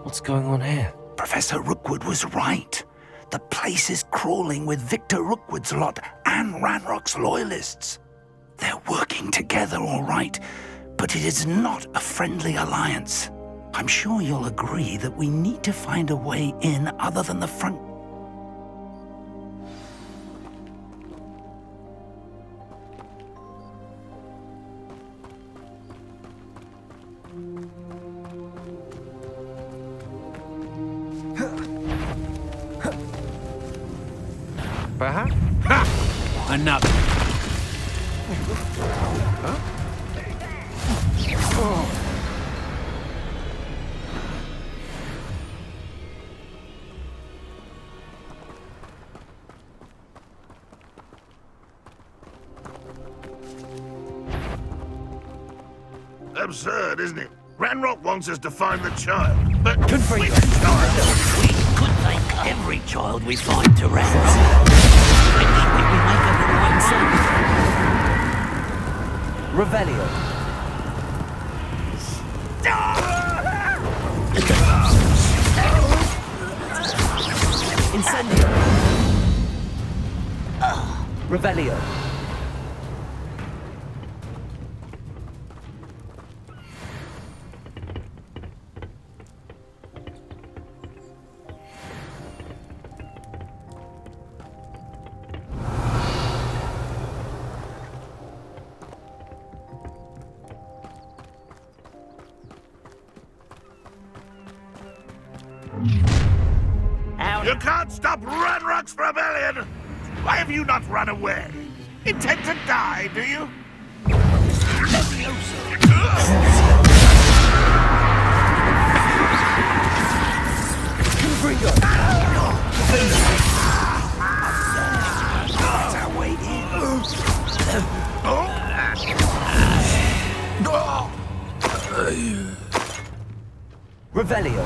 What's going on here? Professor Rookwood was right. The place is crawling with Victor Rookwood's lot and Ranrock's loyalists. They're working together, all right, but it is not a friendly alliance. I'm sure you'll agree that we need to find a way in other than the front. Perhaps? Ha! Another. Huh? Oh. Absurd, isn't it? Ranrock wants us to find the child, but Good for which you. child? We could take every child we find to Ranrock. Eventually we make a little one Revelio. Incendio. Revelio. You can't stop Ranrock's rebellion! Why have you not run away? Intend to die, do you? That's our way in. Revelio.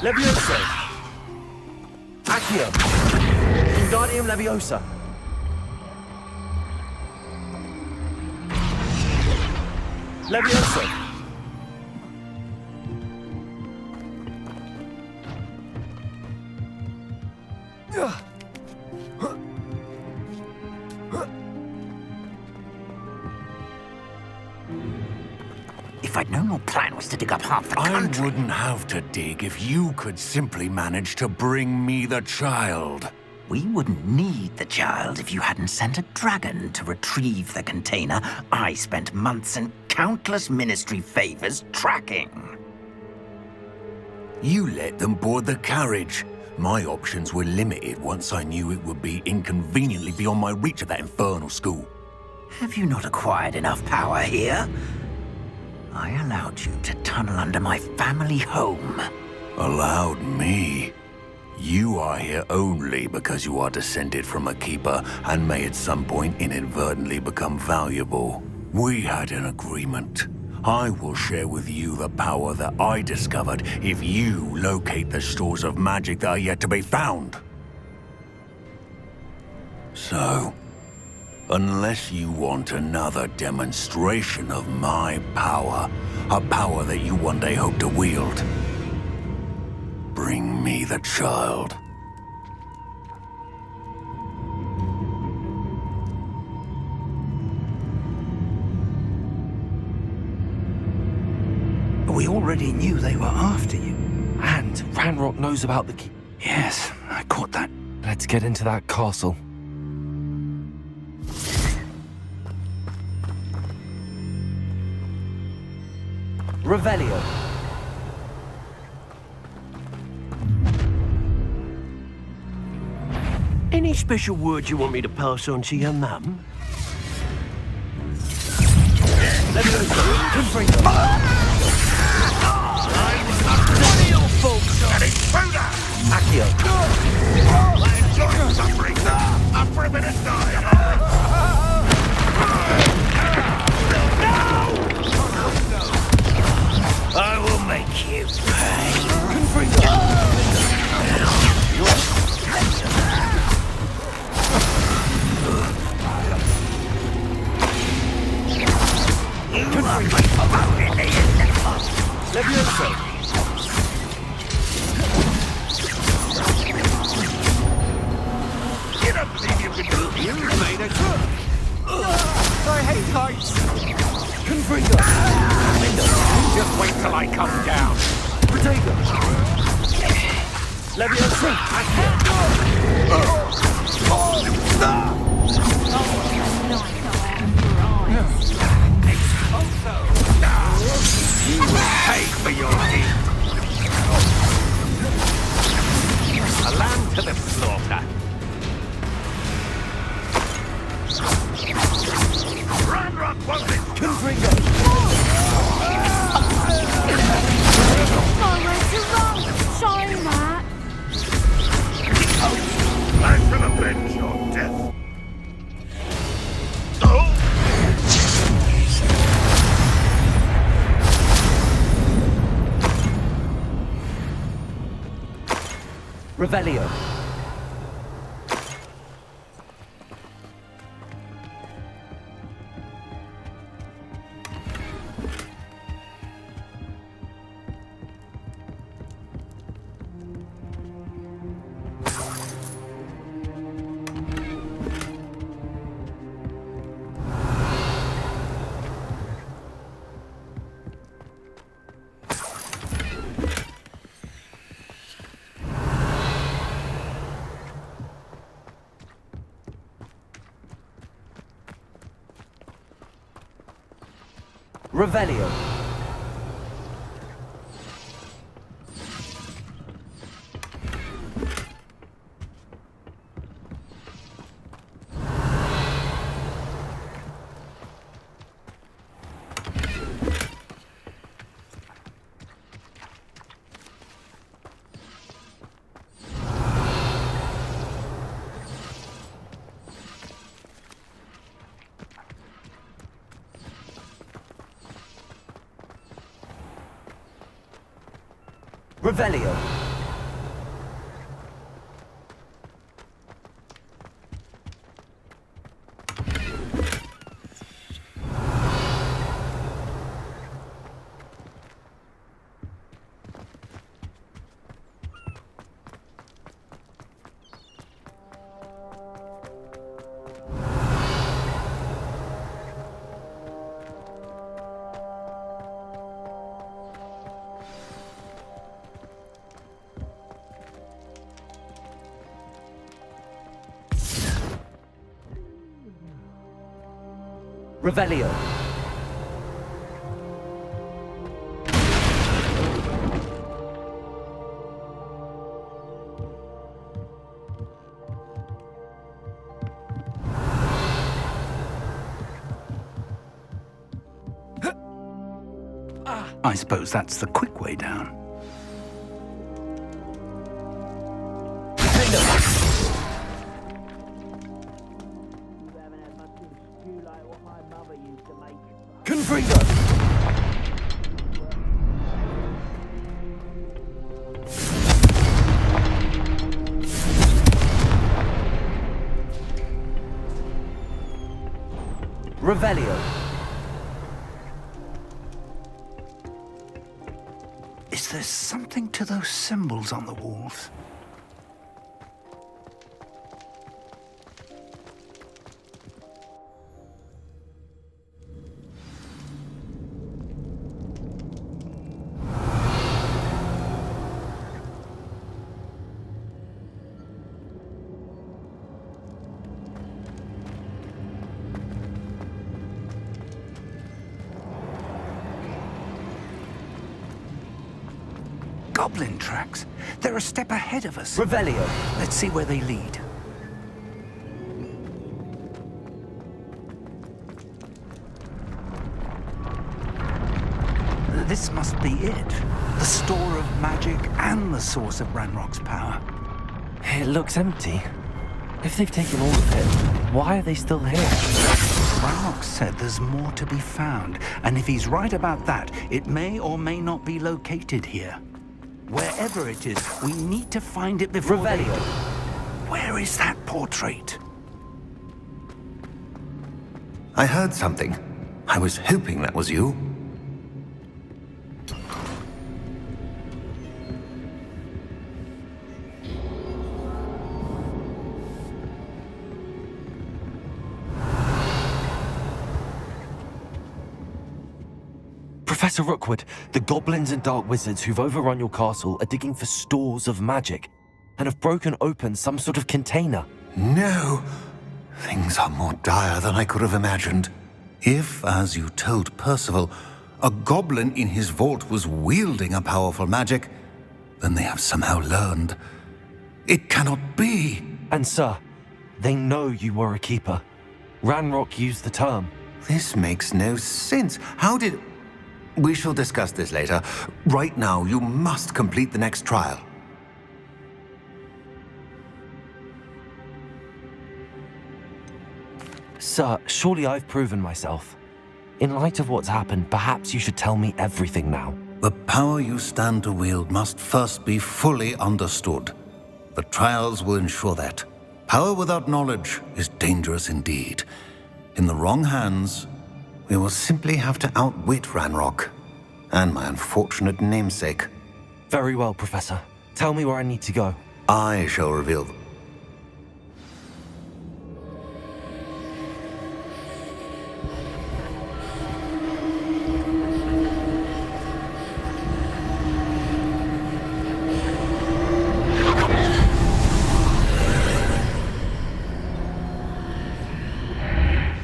Levioso. Accio. Wingardium Leviosa. Levioso. If I'd known your plan was to dig up half the I country... wouldn't have to dig if you could simply manage to bring me the child. We wouldn't need the child if you hadn't sent a dragon to retrieve the container I spent months and countless ministry favors tracking. You let them board the carriage. My options were limited once I knew it would be inconveniently beyond my reach at that infernal school. Have you not acquired enough power here? I allowed you to tunnel under my family home. Allowed me? You are here only because you are descended from a keeper and may at some point inadvertently become valuable. We had an agreement. I will share with you the power that I discovered if you locate the stores of magic that are yet to be found. So, unless you want another demonstration of my power, a power that you one day hope to wield, bring me the child. We already knew they were after you. And Ranrock knows about the key. Yes, I caught that. Let's get into that castle. Revelio. Any special words you want me to pass on to your mum? Levioso. Confringo. One of your folks, an intruder! Accio. I enjoy suffering up for a minute die. I will make you pay. Confringo. Levioso! You don't believe you can do it? You made a good. I hate heights! Confringo! Just wait till I come down. Protego! Levioso! You will pay for your deed. A lamb to the slaughter. Ranrock won't be Confringo! Nowhere to run! Sorry, Matt. I shall avenge your death. Oh! Revelio! Revelio! Revelio! Revelio! I suppose that's the quick way down. Confringo! Revelio! Is there something to those symbols on the walls? Goblin tracks. They're a step ahead of us. Revelio! Let's see where they lead. This must be it. The store of magic and the source of Ranrock's power. It looks empty. If they've taken all of it, why are they still here? Ranrock said there's more to be found, and if he's right about that, it may or may not be located here. Wherever it is, we need to find it before Revelio! Where is that portrait? I heard something. I was hoping that was you. Professor Rookwood, the goblins and dark wizards who've overrun your castle are digging for stores of magic and have broken open some sort of container. No! Things are more dire than I could have imagined. If, as you told Percival, a goblin in his vault was wielding a powerful magic, then they have somehow learned. It cannot be! And sir, they know you were a keeper. Ranrock used the term. This makes no sense. How did... We shall discuss this later. Right now, you must complete the next trial. Sir, surely I've proven myself. In light of what's happened, perhaps you should tell me everything now. The power you stand to wield must first be fully understood. The trials will ensure that. Power without knowledge is dangerous indeed. In the wrong hands, we will simply have to outwit Ranrock and my unfortunate namesake. Very well, Professor. Tell me where I need to go. I shall reveal them.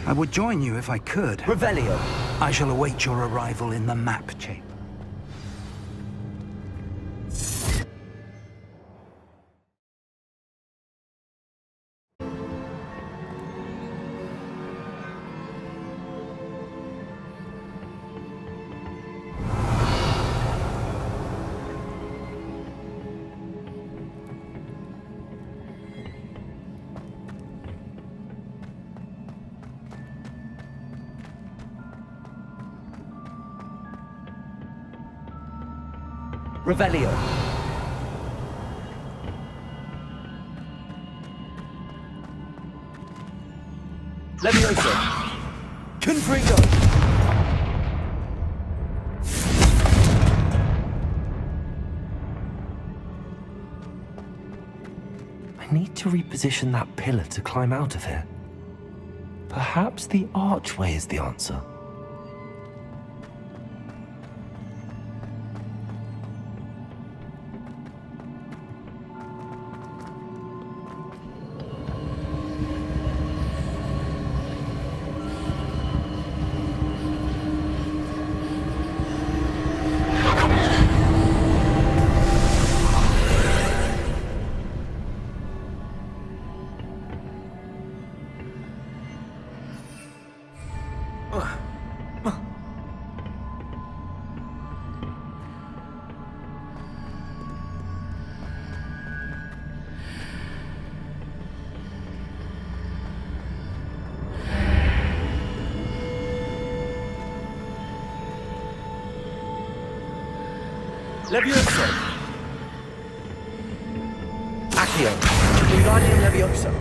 I would join you if I could. Revelio. I shall await your arrival in the map chamber. Revelio. Levioso. Confringo. I need to reposition that pillar to climb out of here. Perhaps the archway is the answer. Levioso. Accio. Wingardium Levioso.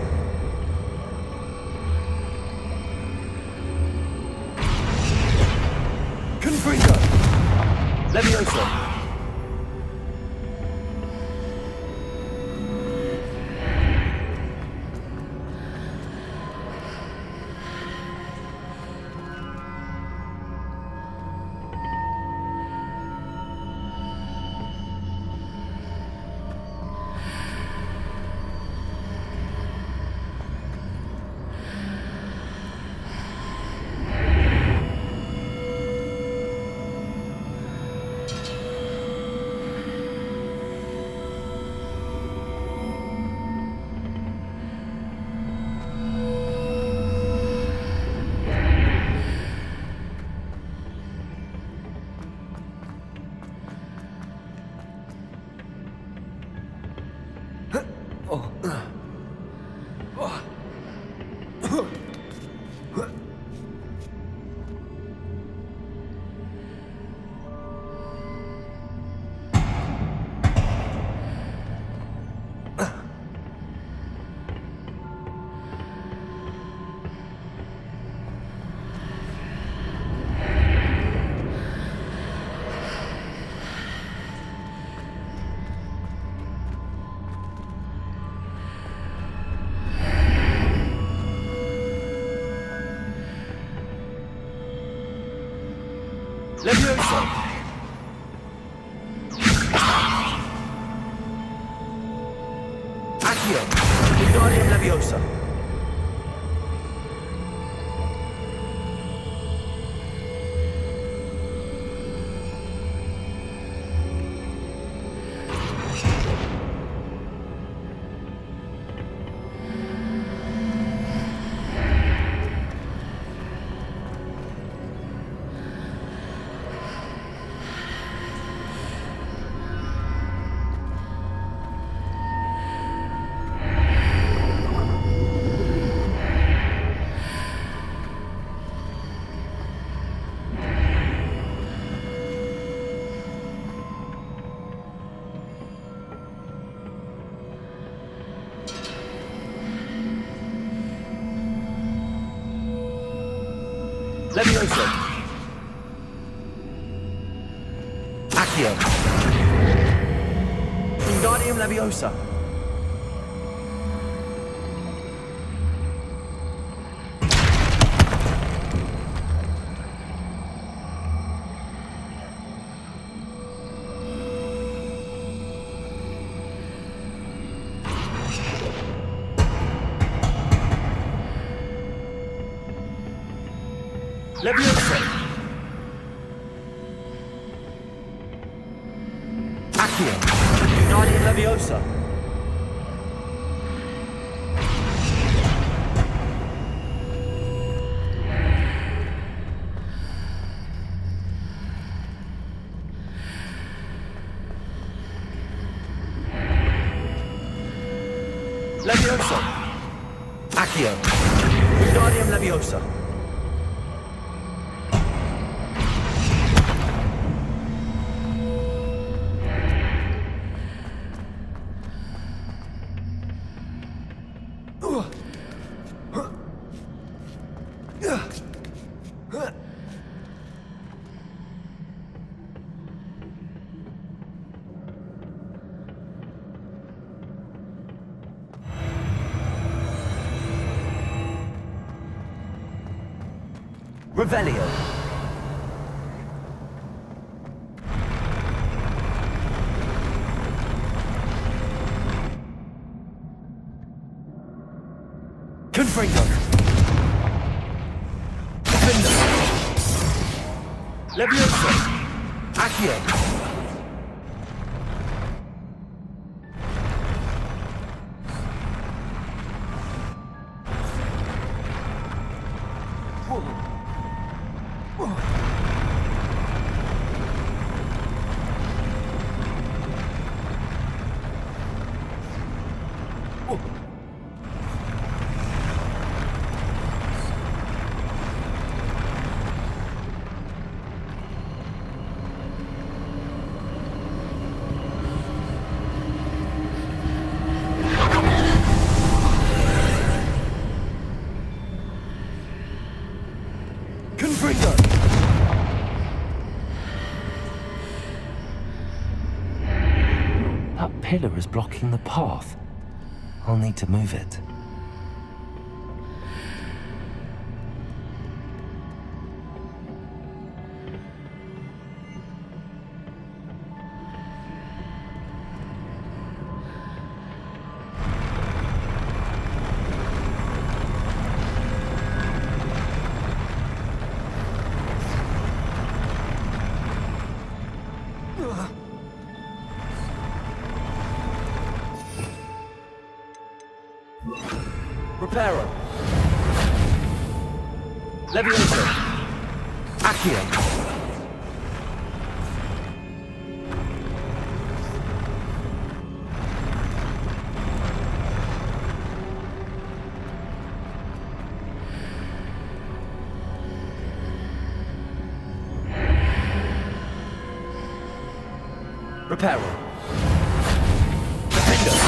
Confringo. Levioso. Leviosa! Accio! Wingardium Leviosa! Leviosa! Accio! Wingardium Leviosa! Leviosa! Accio! Wingardium Leviosa! Leviosa! Accio! Wingardium Leviosa! Revelio. Confringo. Defender. Leviosa. Accio. Confringo. That pillar is blocking the path. I'll need to move it. Reparo. Leviosa. Accio. Reparo. Defender.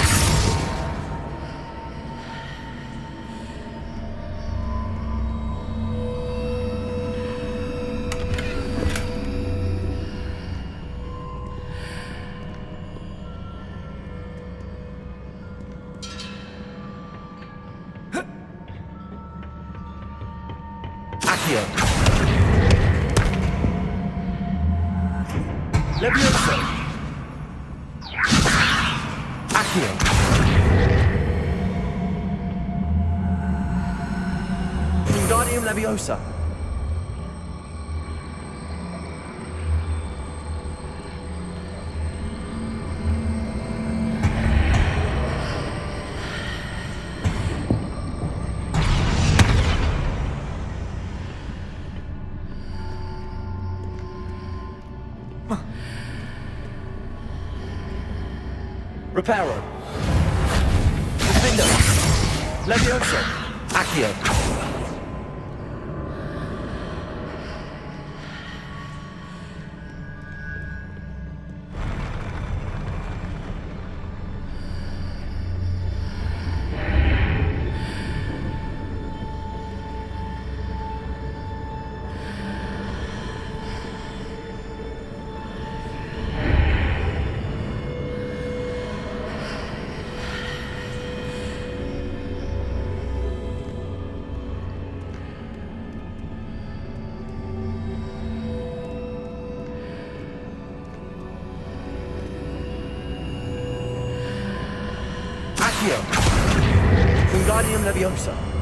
Accio. Levioso! Accio! Wingardium Leviosa! Reparo. Defendo. Levioso. Accio. Accio. Wingardium Leviosa.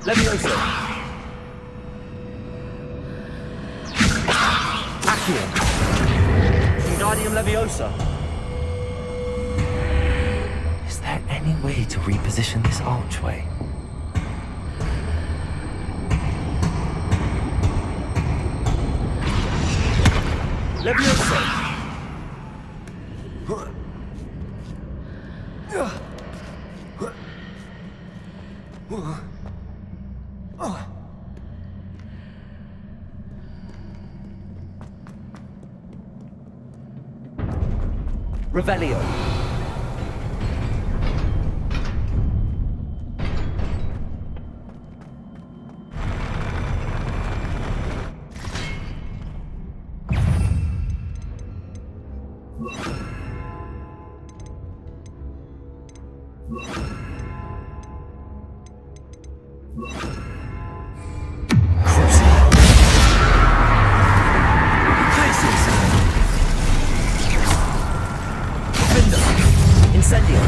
Levioso. Accio. Wingardium Leviosa. Is there any way to reposition this archway? Levioso. Revelio. Incendio.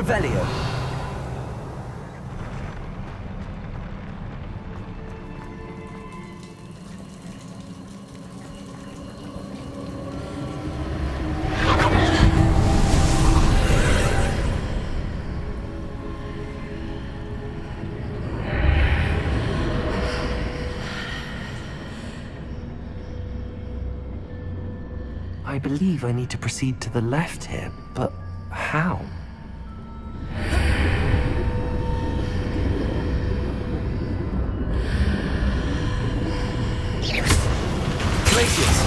Revelio. I believe I need to proceed to the left here, but how? Glacius.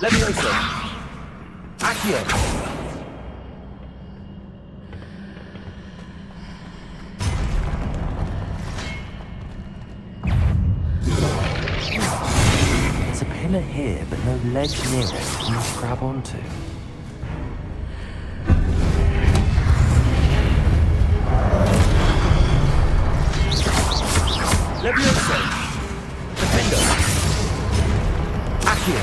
Levioso. Accio. There's a pillar here, but no ledge near it for me to grab onto. Levioso. Defendo. Accio.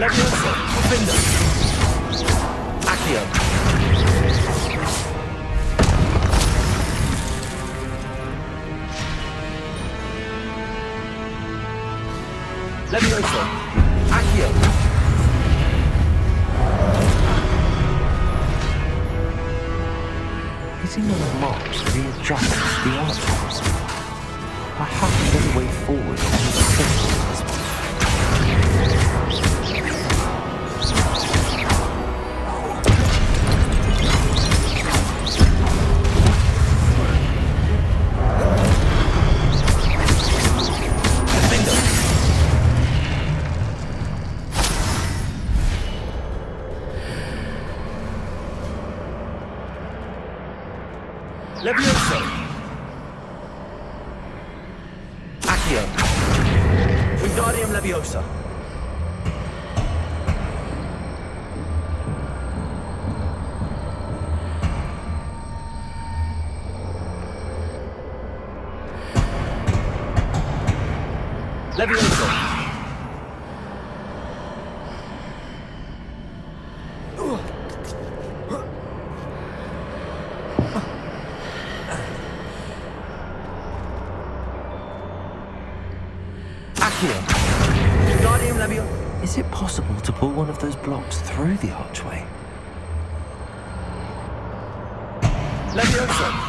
Levioso. Defendo. Accio. Levioso. Accio. Hitting on the marks readjusts the archways. I have to get a way forward on the crystal at this point. Levioso. Accio. Wingardium Leviosa. Levioso. Wingardium Leviosa. Is it possible to pull one of those blocks through the archway? Leviosa.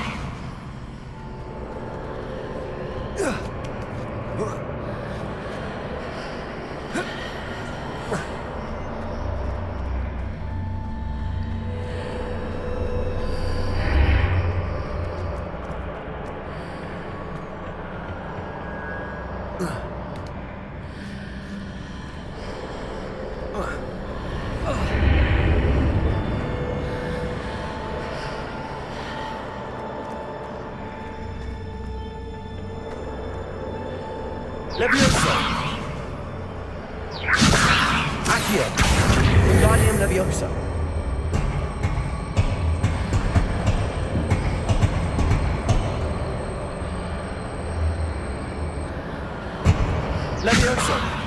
Levioso! Accio! Wingardium Leviosa! Levioso!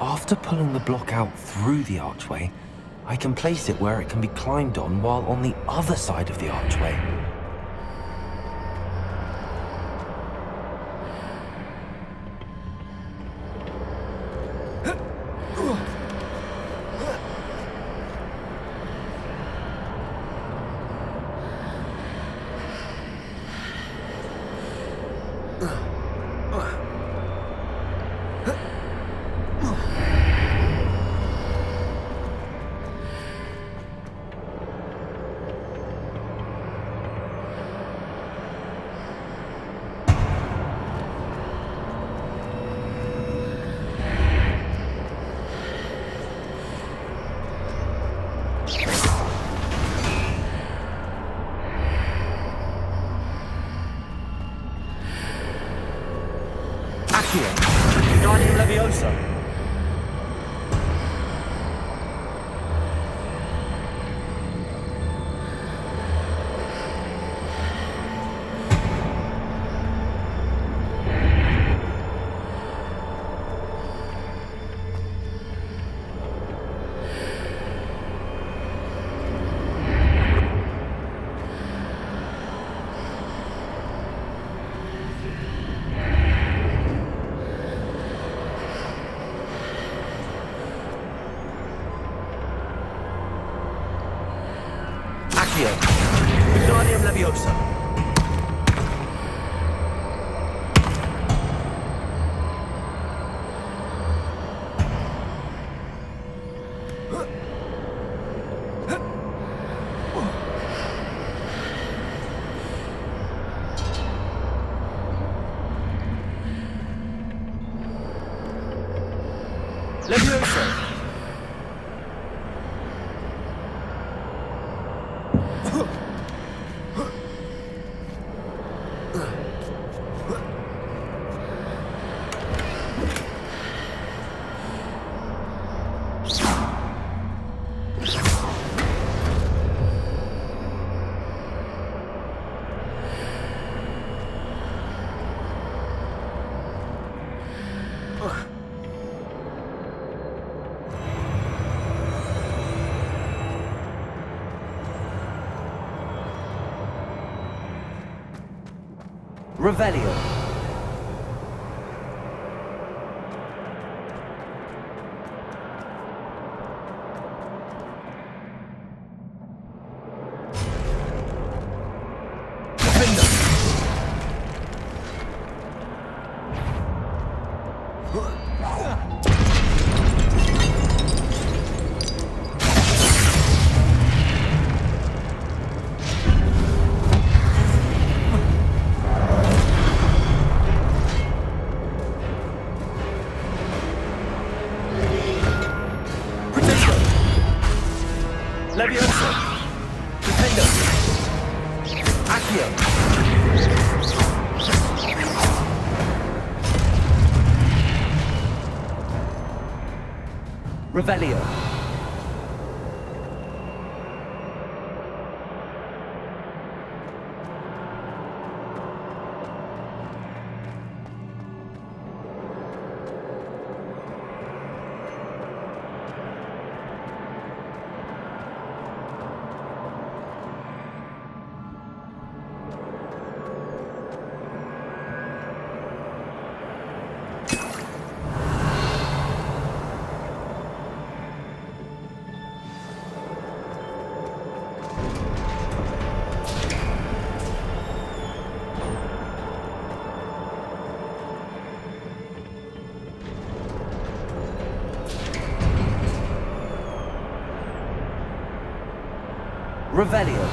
After pulling the block out through the archway, I can place it where it can be climbed on while on the other side of the archway. Accio! Wingardium Leviosa! Accio! Wingardium Leviosa! Leviosa! Revelio. Leviosa! Defender! Accio! Revelio! Revelio.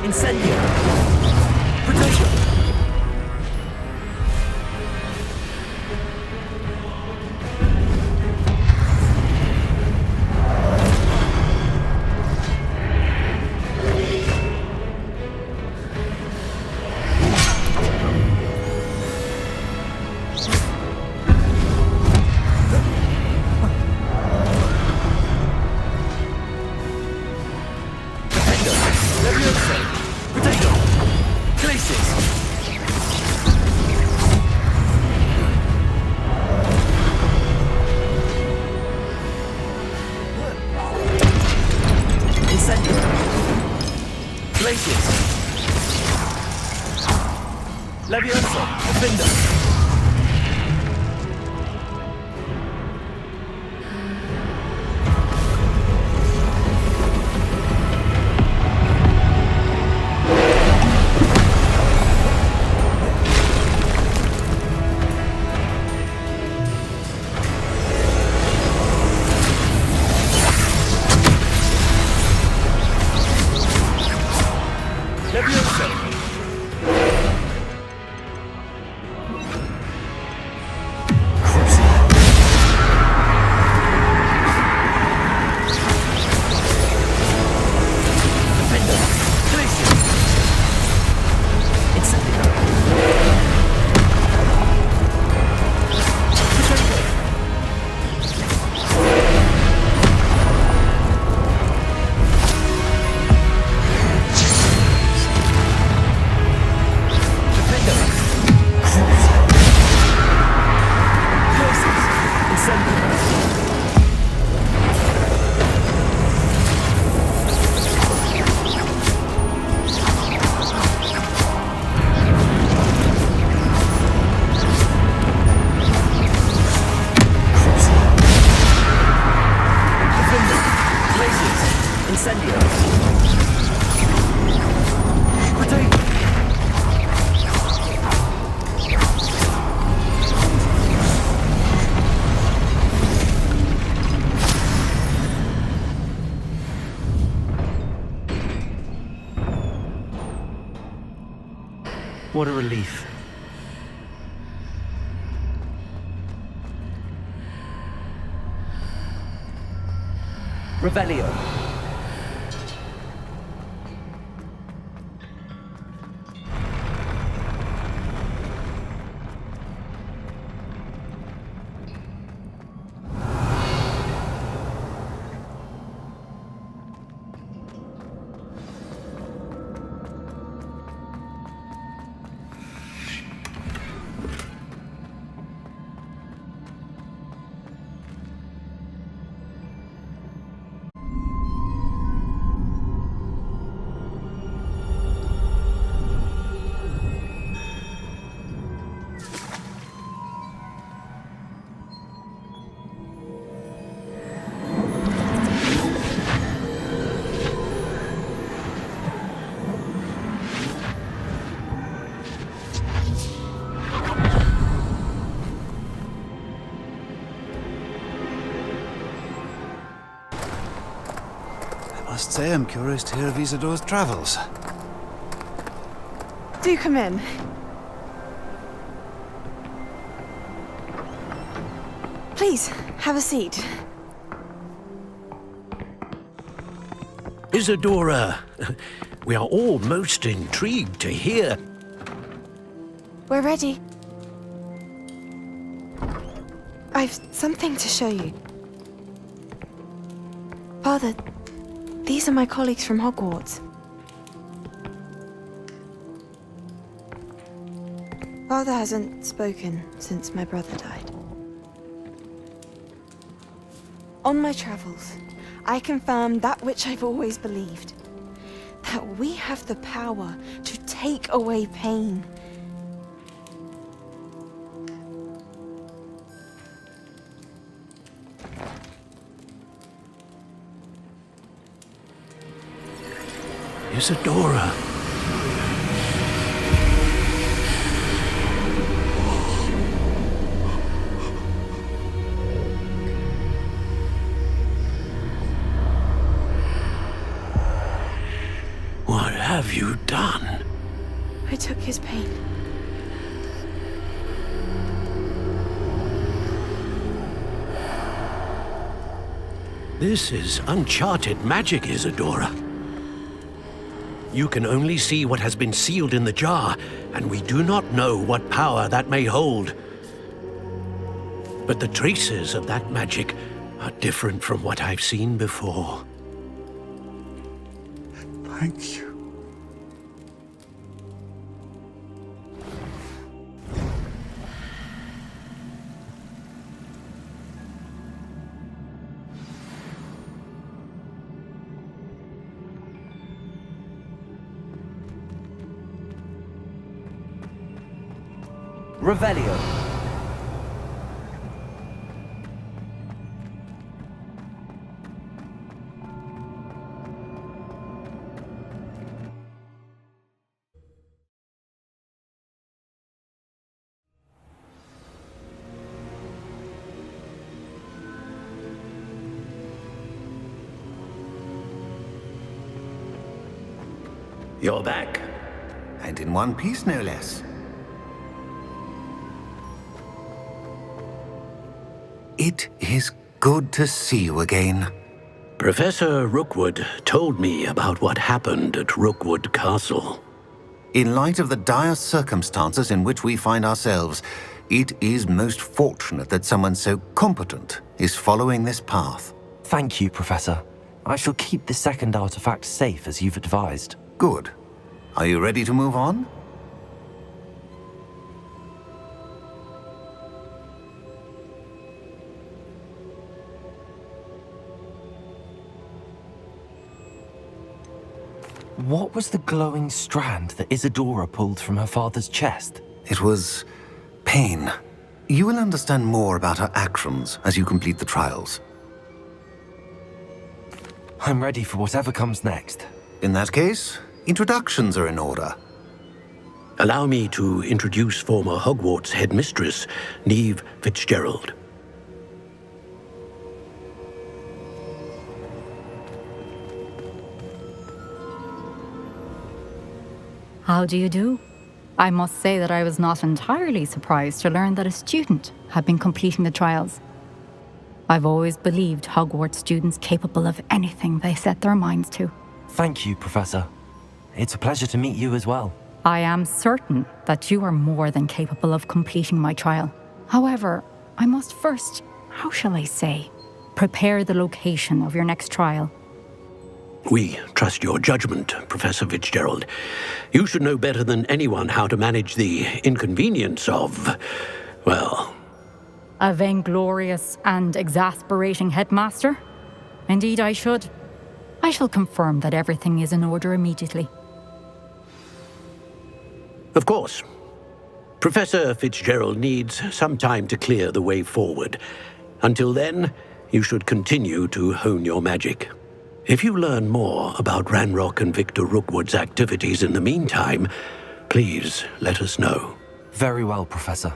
Incendio! Potato! Leviosa! Defender! What a relief. Revelio. I must say I'm curious to hear of Isadore's travels. Do come in. Please, have a seat. Isadora, we are all most intrigued to hear. We're ready. I've something to show you. Father, these are my colleagues from Hogwarts. Father hasn't spoken since my brother died. On my travels, I confirmed that which I've always believed. That we have the power to take away pain. Isadora. What have you done? I took his pain. This is uncharted magic, Isadora. You can only see what has been sealed in the jar, and we do not know what power that may hold. But the traces of that magic are different from what I've seen before. Thank you. Revelio. You're back. And in one piece, no less. It is good to see you again. Professor Rookwood told me about what happened at Rookwood Castle. In light of the dire circumstances in which we find ourselves, it is most fortunate that someone so competent is following this path. Thank you, Professor. I shall keep the second artifact safe as you've advised. Good. Are you ready to move on? What was the glowing strand that Isadora pulled from her father's chest? It was pain. You will understand more about her actions as you complete the trials. I'm ready for whatever comes next. In that case, introductions are in order. Allow me to introduce former Hogwarts headmistress, Neve Fitzgerald. How do you do? I must say that I was not entirely surprised to learn that a student had been completing the trials. I've always believed Hogwarts students capable of anything they set their minds to. Thank you, Professor. It's a pleasure to meet you as well. I am certain that you are more than capable of completing my trial. However, I must first, how shall I say, prepare the location of your next trial. We trust your judgment, Professor Fitzgerald. You should know better than anyone how to manage the inconvenience of, well... A vainglorious and exasperating headmaster? Indeed, I should. I shall confirm that everything is in order immediately. Of course. Professor Fitzgerald needs some time to clear the way forward. Until then, you should continue to hone your magic. If you learn more about Ranrock and Victor Rookwood's activities in the meantime, please let us know. Very well, Professor.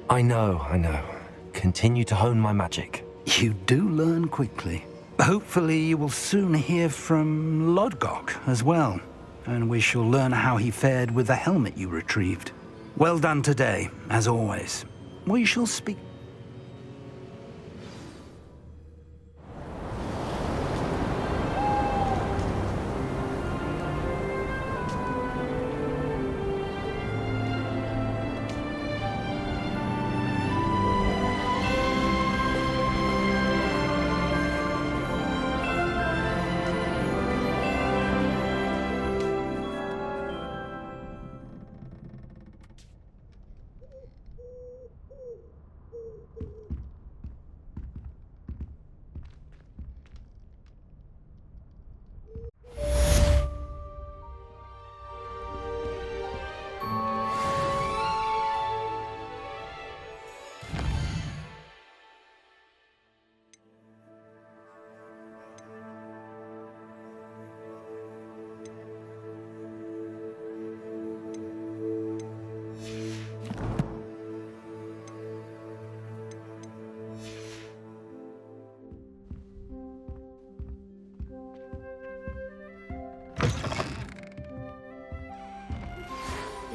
I know. Continue to hone my magic. You do learn quickly. Hopefully you will soon hear from Lodgok as well, and we shall learn how he fared with the helmet you retrieved. Well done today, as always. We shall speak.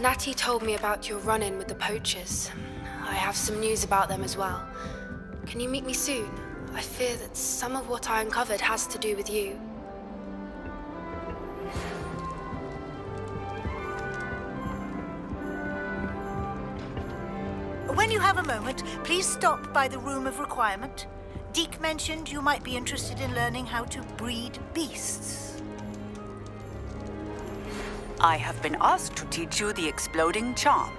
Natty told me about your run-in with the poachers. I have some news about them as well. Can you meet me soon? I fear that some of what I uncovered has to do with you. When you have a moment, please stop by the Room of Requirement. Deke mentioned you might be interested in learning how to breed beasts. I have been asked to teach you the exploding charm,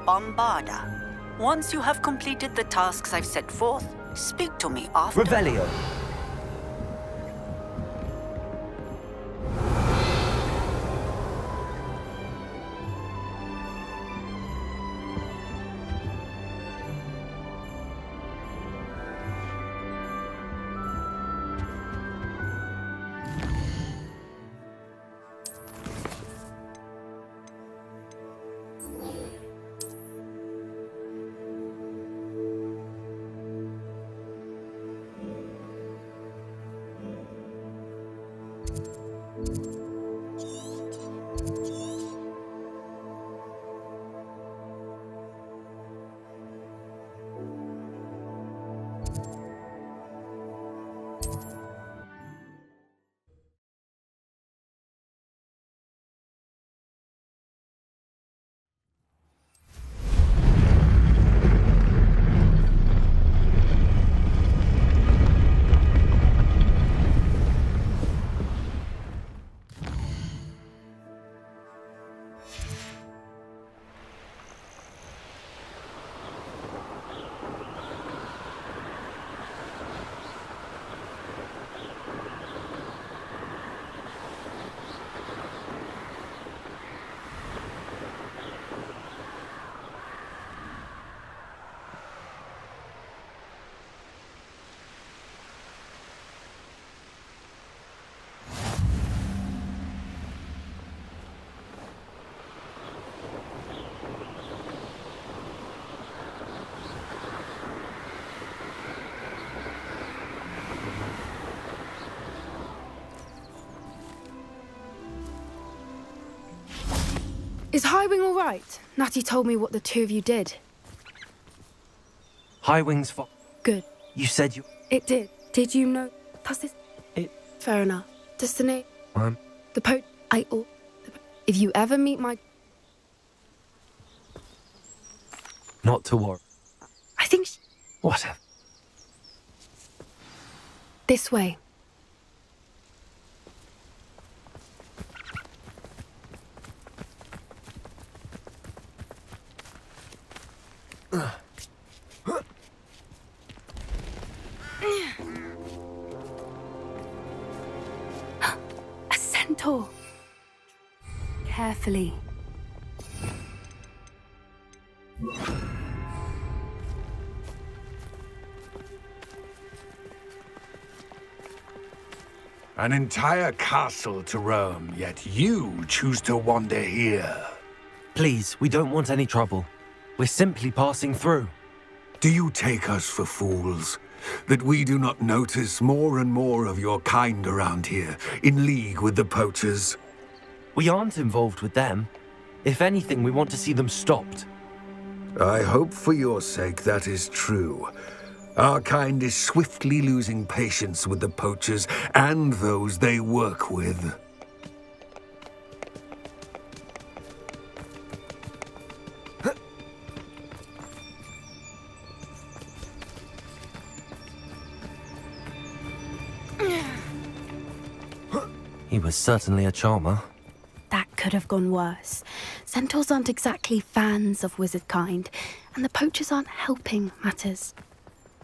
Bombarda. Once you have completed the tasks I've set forth, speak to me after. Revelio. Is Highwing all right? Natty told me what the two of you did. Highwing's Good. You said you... It did. Did you know... Does this... It... Fair enough. Does the name... The If you ever meet my... Not to worry. I think... Whatever. This way. A centaur. Carefully. An entire castle to roam, yet you choose to wander here. Please, we don't want any trouble. We're simply passing through. Do you take us for fools? That we do not notice more and more of your kind around here, in league with the poachers? We aren't involved with them. If anything, we want to see them stopped. I hope for your sake that is true. Our kind is swiftly losing patience with the poachers and those they work with. He was certainly a charmer. That could have gone worse. Centaurs aren't exactly fans of wizard kind, and the poachers aren't helping matters.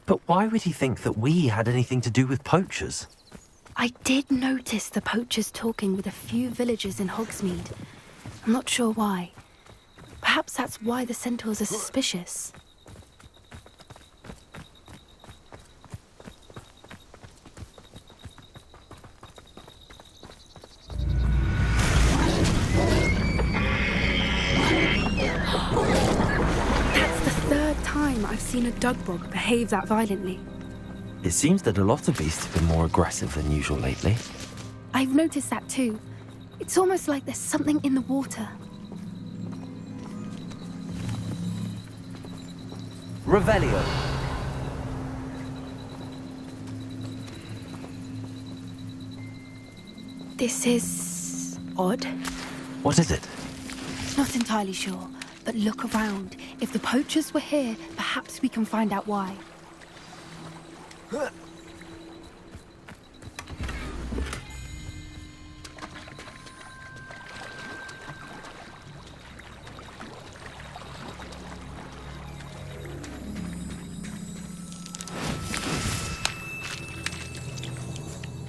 But why would he think that we had anything to do with poachers? I did notice the poachers talking with a few villagers in Hogsmeade. I'm not sure why. Perhaps that's why the centaurs are suspicious. That's the third time I've seen a Dugbog behave that violently. It seems that a lot of beasts have been more aggressive than usual lately. I've noticed that too. It's almost like there's something in the water. Revelio. This is odd. What is it? Not entirely sure, but look around. If the poachers were here, perhaps we can find out why.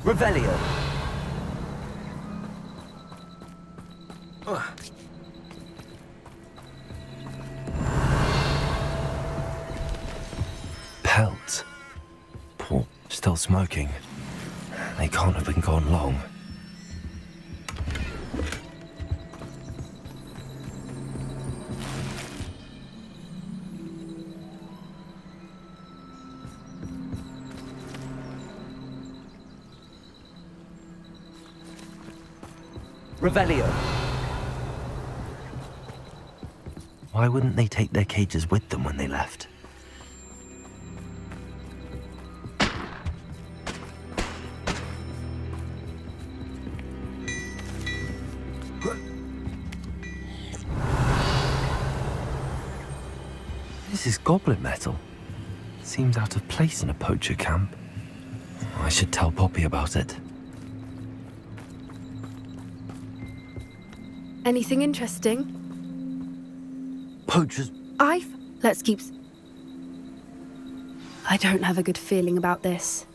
Revelio. Pelt. Poor, still smoking. They can't have been gone long. Revelio. Why wouldn't they take their cages with them when they left? This is goblin metal. Seems out of place in a poacher camp. I should tell Poppy about it. Anything interesting? Poachers. Let's keep... I don't have a good feeling about this.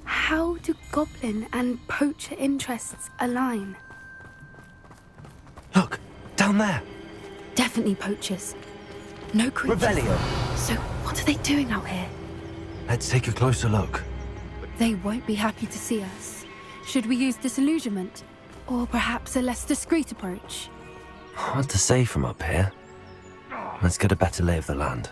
How do goblin and poacher interests align? Look, down there. Definitely poachers. No creatures. Revelio. So what are they doing out here? Let's take a closer look. They won't be happy to see us. Should we use disillusionment? Or perhaps a less discreet approach? Hard to say from up here. Let's get a better lay of the land.